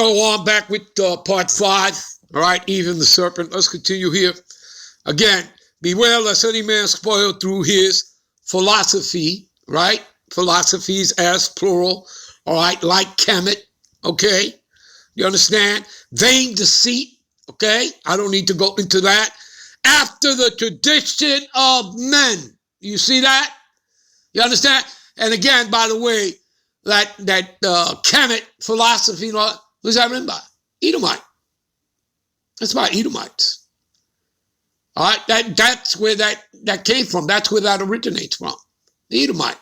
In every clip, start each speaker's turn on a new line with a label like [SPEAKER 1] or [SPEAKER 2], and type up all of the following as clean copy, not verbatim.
[SPEAKER 1] on back with part 5. All right, Eve and the serpent. Let's continue here. Again, beware lest any man spoil through his philosophy, right? Philosophies as plural, all right, like Kemet, okay? You understand? Vain deceit, okay? I don't need to go into that. After the tradition of men. You see that? You understand? And again, by the way, that Kemet philosophy, who's that written by? Edomite. That's by Edomites. All right, that's where that came from. That's where that originates from. The Edomite.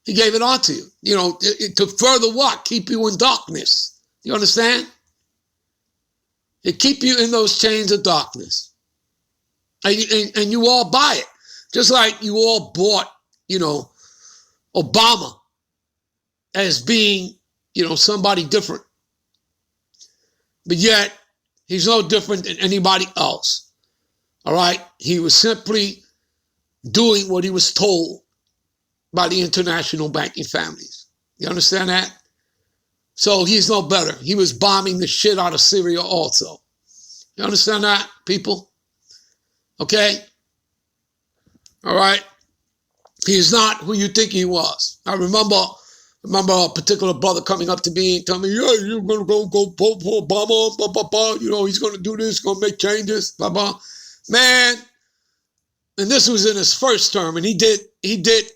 [SPEAKER 1] He gave it on to you. You know, to further what? Keep you in darkness. You understand? It keep you in those chains of darkness. And you all buy it. Just like you all bought, you know, Obama as being, you know, somebody different. But yet, he's no different than anybody else. All right? He was simply doing what he was told by the international banking families. You understand that? So he's no better. He was bombing the shit out of Syria also. You understand that, people? Okay? All right? He is not who you think he was. I remember a particular brother coming up to me and telling me, yeah, you're going to go vote for Obama, blah, blah, blah. You know, he's going to do this, going to make changes, blah, blah. Man, and this was in his first term, and he did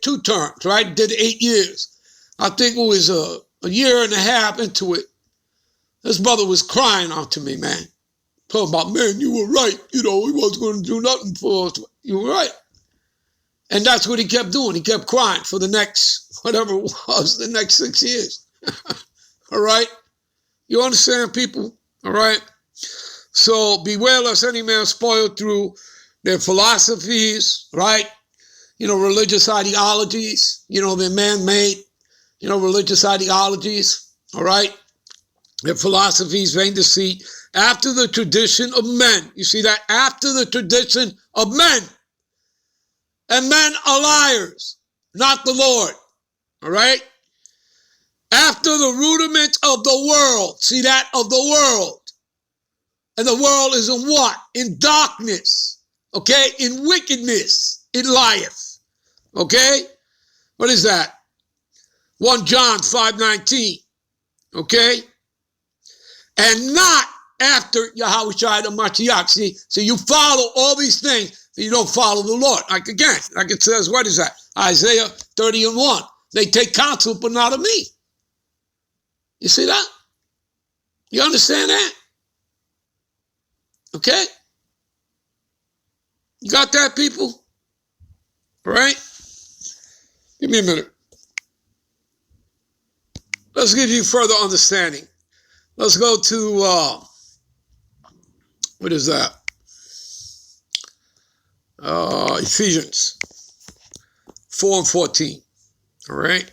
[SPEAKER 1] 2 terms, right? Did 8 years. I think it was a year and a half into it. This brother was crying out to me, man. Talking about, man, you were right. You know, he wasn't going to do nothing for us. You were right. And that's what he kept doing. He kept crying for the next, whatever it was, the next 6 years. All right? You understand, people? All right? So beware lest any man spoil through their philosophies, right? You know, religious ideologies. You know, they're man-made, you know, religious ideologies. All right? Their philosophies, vain deceit, after the tradition of men. You see that? After the tradition of men. And men are liars, not the Lord. All right? After the rudiments of the world. See that? Of the world. And the world is in what? In darkness. Okay? In wickedness. It lieth. Okay? What is that? 1 John 5:19. Okay? And not after Yahushua the Mashiach. See, so you follow all these things. You don't follow the Lord. Like it says, what is that? Isaiah 30:1. They take counsel, but not of me. You see that? You understand that? Okay? You got that, people? All right? Give me a minute. Let's give you further understanding. Let's go to, what is that? Ephesians 4:14. All right.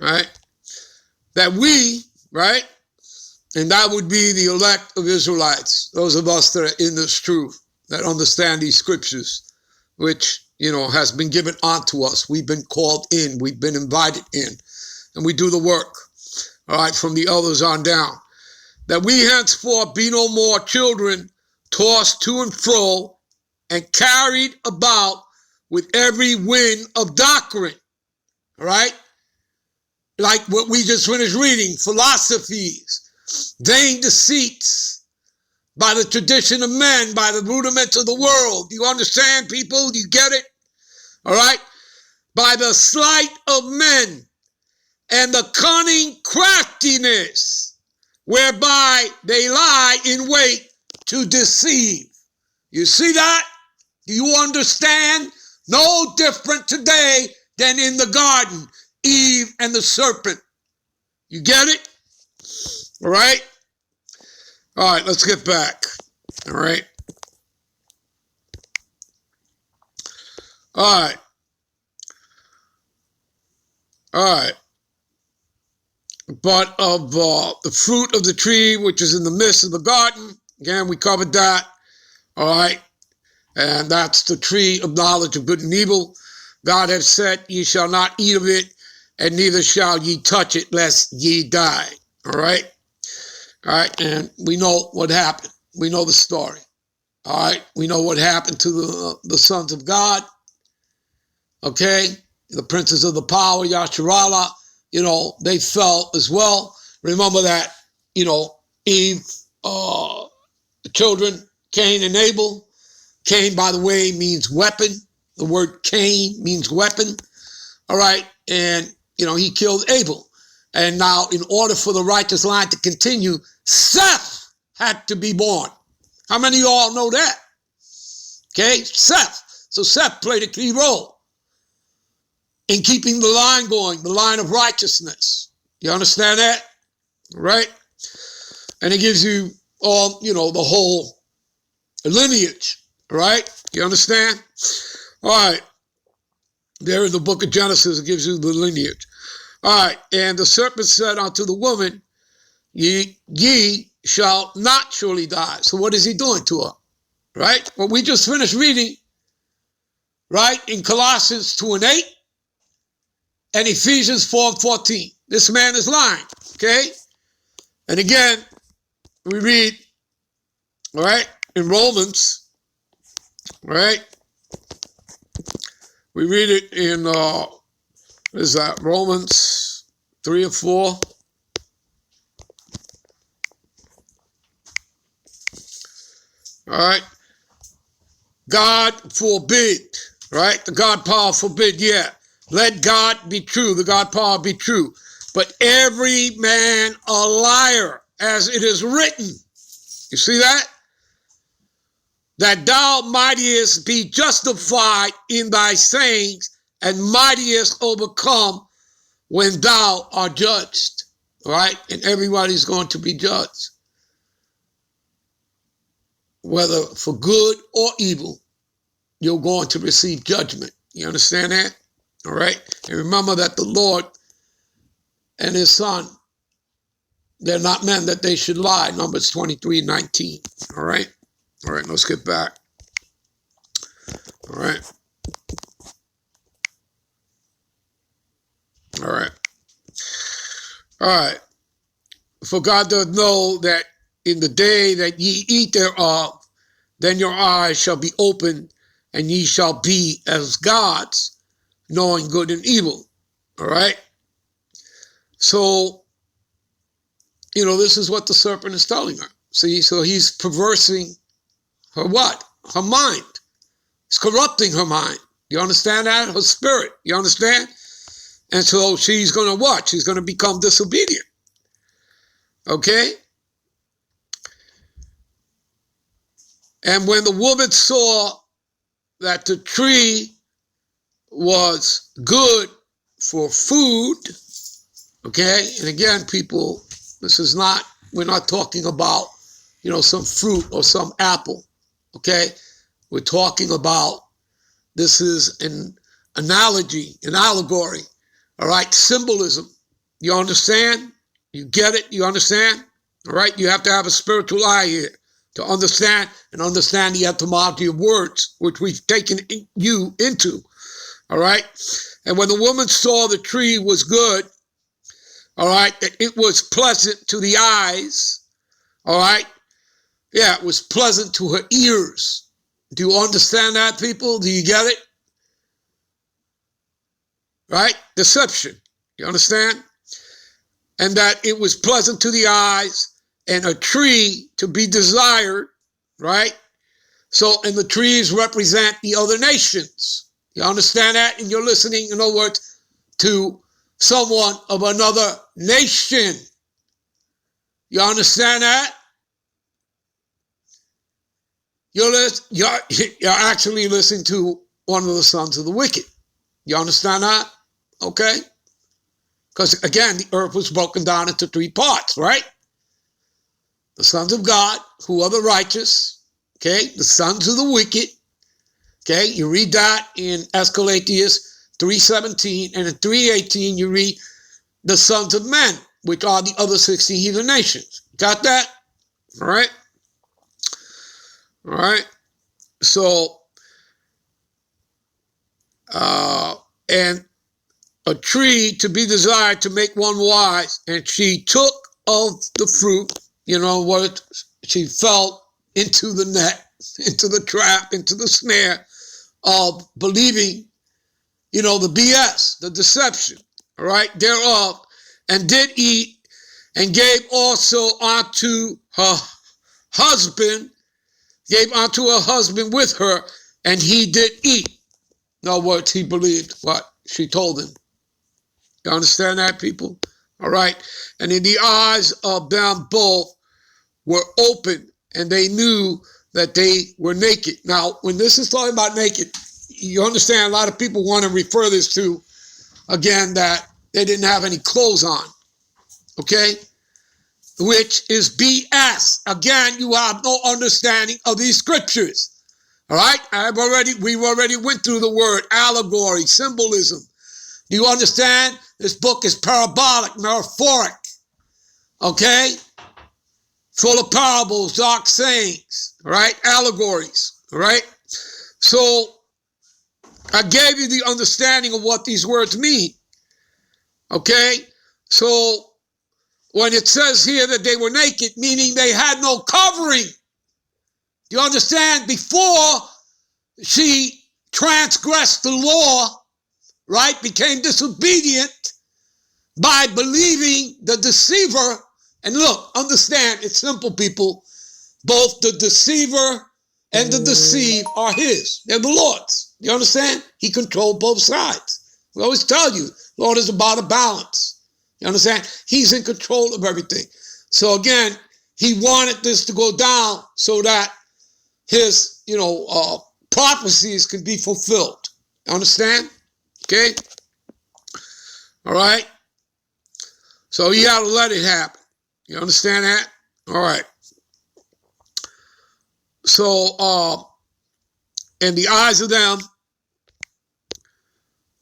[SPEAKER 1] All right. That we, right, and that would be the elect of Israelites, those of us that are in this truth, that understand these scriptures, which, you know, has been given unto us. We've been called in. We've been invited in. And we do the work, all right, from the elders on down. That we henceforth be no more children tossed to and fro and carried about with every wind of doctrine, all right? Like what we just finished reading, philosophies, vain deceits, by the tradition of men, by the rudiments of the world. Do you understand, people? Do you get it? All right? By the sleight of men, and the cunning craftiness whereby they lie in wait to deceive. You see that? Do you understand? No different today than in the garden, Eve and the serpent. You get it? All right? All right, let's get back. All right? All right. All right. But of the fruit of the tree, which is in the midst of the garden, again, we covered that. All right. And that's the tree of knowledge of good and evil. God has said, ye shall not eat of it, and neither shall ye touch it, lest ye die. All right? All right, and we know what happened. We know the story. All right, we know what happened to the sons of God. Okay, the princes of the power, Yasharala, they fell as well. Remember that, Eve, the children, Cain and Abel. Cain, by the way, means weapon. The word Cain means weapon. All right, and, he killed Abel. And now, in order for the righteous line to continue, Seth had to be born. How many of y'all know that? Okay, Seth. So Seth played a key role in keeping the line going, the line of righteousness. You understand that? Right? And it gives you all, the whole lineage, right? You understand? All right. There in the book of Genesis, it gives you the lineage. All right. And the serpent said unto the woman, ye shall not surely die. So what is he doing to her? Right? Well, we just finished reading, right, in Colossians 2:8 and Ephesians 4:14. This man is lying, okay? And again, we read, all right, in Romans, right? We read it in, what is that, Romans 3 or 4. All right. God forbid, right? The God power forbid, yeah. Let God be true, the God power be true. But every man a liar, as it is written. You see that? That thou mightest be justified in thy sayings, and mightest overcome when thou art judged. Right? And everybody's going to be judged. Whether for good or evil, you're going to receive judgment. You understand that? All right? And remember that the Lord and his son, they're not men that they should lie. Numbers 23:19. All right? All right, let's get back. All right. All right. All right. For God doth know that in the day that ye eat thereof, then your eyes shall be opened, and ye shall be as gods, knowing good and evil. All right? So, this is what the serpent is telling her. See, so he's perversing her what? Her mind. It's corrupting her mind. You understand that? Her spirit. You understand? And so she's going to what? She's going to become disobedient. Okay? And when the woman saw that the tree was good for food, okay? And again, people, we're not talking about, some fruit or some apple, okay? We're talking about, this is an analogy, an allegory, all right? Symbolism. You understand? You get it? You understand? All right? You have to have a spiritual eye here to understand the etymology of words, which we've taken you into, all right? And when the woman saw the tree was good, all right, that it was pleasant to the eyes, all right? Yeah, it was pleasant to her ears. Do you understand that, people? Do you get it? Right? Deception. You understand? And that it was pleasant to the eyes, and a tree to be desired, right? So, and the trees represent the other nations. You understand that? And you're listening, in other words, to someone of another nation. You understand that? You're actually listening to one of the sons of the wicked. You understand that? Okay? Because, again, the earth was broken down into three parts, right? The sons of God, who are the righteous, okay? The sons of the wicked, okay? You read that in Escalatius 3:17, and in 3:18 you read the sons of men, which are the other 16 heathen nations. Got that? All right? All right? So, and a tree to be desired to make one wise. And she took of the fruit, what she fell into the net, into the trap, into the snare of believing, the BS, the deception, all right, thereof, and did eat, and gave also unto her husband, with her, and he did eat. In other words, he believed what she told him. You understand that, people? All right. And in the eyes of them both were open, and they knew that they were naked. Now, when this is talking about naked, you understand a lot of people want to refer this to, again, that they didn't have any clothes on. Okay? Which is BS. Again, you have no understanding of these scriptures. All right? We already went through the word allegory, symbolism. Do you understand? This book is parabolic, metaphoric. Okay? Full of parables, dark sayings, all right? Allegories, all right? So I gave you the understanding of what these words mean. Okay? So when it says here that they were naked, meaning they had no covering. Do you understand? Before she transgressed the law, right, became disobedient by believing the deceiver. And look, understand, it's simple, people. Both the deceiver and the deceived are his. They're the Lord's. You understand? He controlled both sides. We always tell you, Lord is about a balance. You understand? He's in control of everything. So again, he wanted this to go down so that his, prophecies could be fulfilled. You understand? Okay? All right? So he had to let it happen. You understand that? All right. So, in the eyes of them,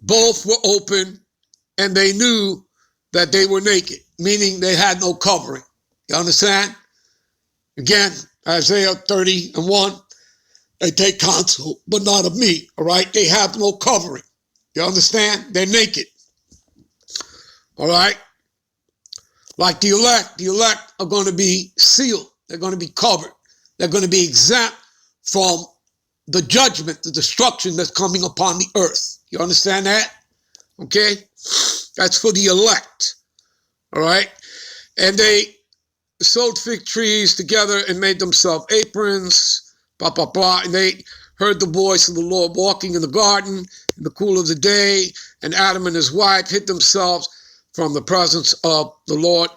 [SPEAKER 1] both were open, and they knew that they were naked, meaning they had no covering. You understand? Again, Isaiah 30:1, they take counsel, but not of me, all right? They have no covering. You understand? They're naked. All right? Like the elect are going to be sealed. They're going to be covered. They're going to be exempt from the judgment, the destruction that's coming upon the earth. You understand that? Okay? That's for the elect. All right? And they sewed fig trees together and made themselves aprons, blah, blah, blah. And they heard the voice of the Lord walking in the garden in the cool of the day. And Adam and his wife hid themselves from the presence of the Lord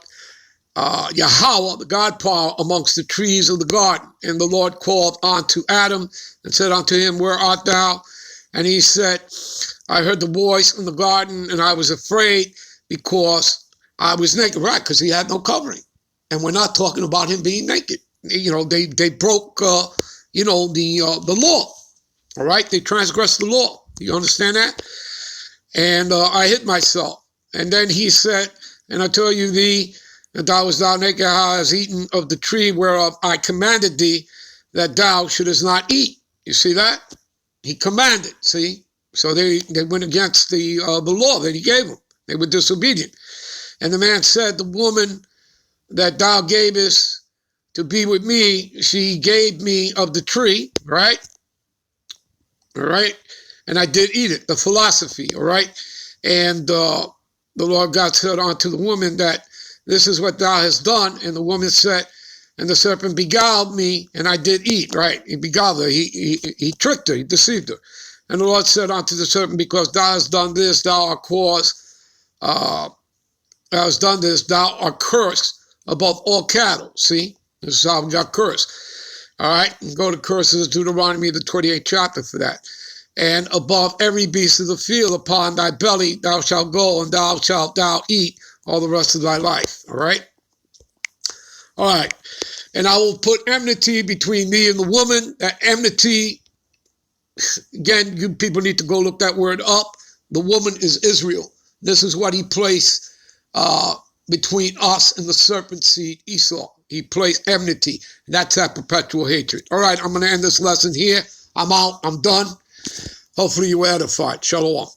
[SPEAKER 1] Yahweh, the God power, amongst the trees of the garden. And the Lord called unto Adam and said unto him, Where art thou? And he said, I heard the voice in the garden, and I was afraid because I was naked. Right, because he had no covering. And we're not talking about him being naked. They broke, the law. All right, they transgressed the law. You understand that? And I hid myself. And then he said, and I tell you thee, that thou wast thou naked, thou hast eaten of the tree whereof I commanded thee that thou shouldest not eat. You see that? He commanded, see? So they went against the law that he gave them. They were disobedient. And the man said, the woman that thou gavest to be with me, she gave me of the tree, right? All right? And I did eat it, the philosophy, all right? And the Lord God said unto the woman that this is what thou hast done. And the woman said, and the serpent beguiled me, and I did eat, right? He beguiled her. He tricked her. He deceived her. And the Lord said unto the serpent, because thou hast done this, thou art cursed above all cattle. See? This is how we got cursed. All right? And go to curses, Deuteronomy, the 28th chapter for that. And above every beast of the field, upon thy belly thou shalt go, and thou shalt eat all the rest of thy life. All right? All right. And I will put enmity between thee and the woman. That enmity, again, you people need to go look that word up. The woman is Israel. This is what he placed between us and the serpent seed, Esau. He placed enmity. That's that perpetual hatred. All right, I'm going to end this lesson here. I'm out. I'm done. Hopefully you were edified. Shalom.